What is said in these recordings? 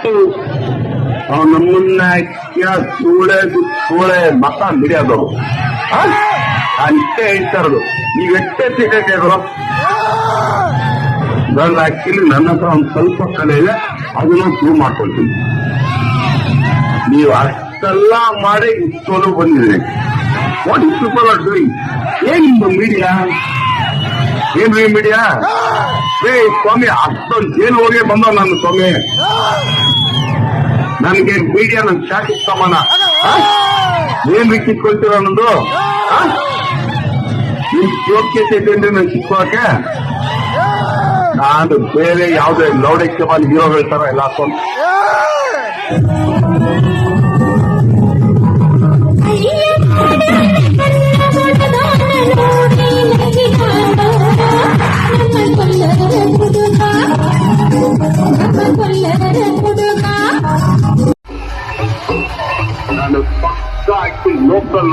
ಮತ್ತು ನಮ್ಮನ್ನ ಸೂಳೆ ಮತ ಮಿಡಿಯೋದು ಅಷ್ಟೇ ಹೇಳ್ತಾ ಇರೋದು. ನೀವ್ ಎಷ್ಟೇ ಸಿಗೋ ನಾನು ಆಕ್ಚುಲಿ ನನ್ನ ಹತ್ರ ಒಂದು ಸ್ವಲ್ಪ ಕಲೆ ಇದೆ, ಅದನ್ನು ಪ್ರೂವ್ ಮಾಡ್ಕೊಳ್ತೀನಿ. ನೀವು ಅಷ್ಟೆಲ್ಲ ಮಾಡಿ ಇಷ್ಟೊಂದು ಬಂದಿದೆ. What is people are doing? ಏನ್ ಮೀಡಿಯಾ? ಏನ್ರಿ ಮೀಡಿಯಾ? ಸ್ವಾಮಿ ಅಷ್ಟೊಂದು ಜೈಲು ಹೋಗಿ ಬಂದ ನನ್ನ ಸ್ವಾಮಿ. ನನಗೆ ಮೀಡಿಯಾ ನನ್ ಶಾಖೆ ಸಮಾನ. ಏನ್ ಕಿತ್ಕೊಳ್ತೀರ ಅನ್ನೋದು ನಿಮ್ ಯೋಗ್ಯತೆ ಇದ್ದೇನ್ರಿ ನಾನು ಕಿತ್ಕೊಳಕ್ಕೆ? ನಾನು ಬೇರೆ ಯಾವುದೇ ಲೌಡಕ್ಕೆ ಬಂದು ಹೀರೋಗಳ ತರ ಎಲ್ಲ ಹಾಕೊಂಡು ನಾನು ಪಕ್ಕ ಆಕ್ಟಿ ಲೋಕಲ್.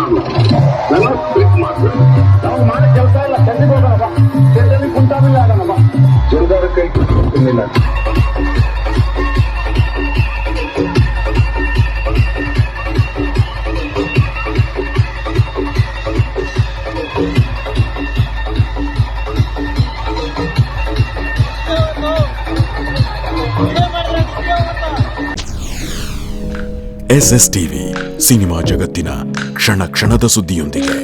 ನಾನು ಸ್ಪೀಕ್ ಮಾಡ್ಬೇಕು. ನಾವು ಮಾಡೋ ಕೆಲಸ ಇಲ್ಲ. ಸಂಜೆಗೆ ಹೋಗೋಣಪ್ಪ, ಸಂಜೆಗೆ ಕುಂಟಾಮಿಲ್ಲ ಆಗೋಣಪ್ಪ. ಜೋರದಾರ ಕೈ ಕುಂತಿಲ್ಲ. SS TV ಸಿನಿಮಾ ಜಗತ್ತಿನ ಕ್ಷಣ ಕ್ಷಣದ ಸುದ್ದಿಯೊಂದಿಗೆ.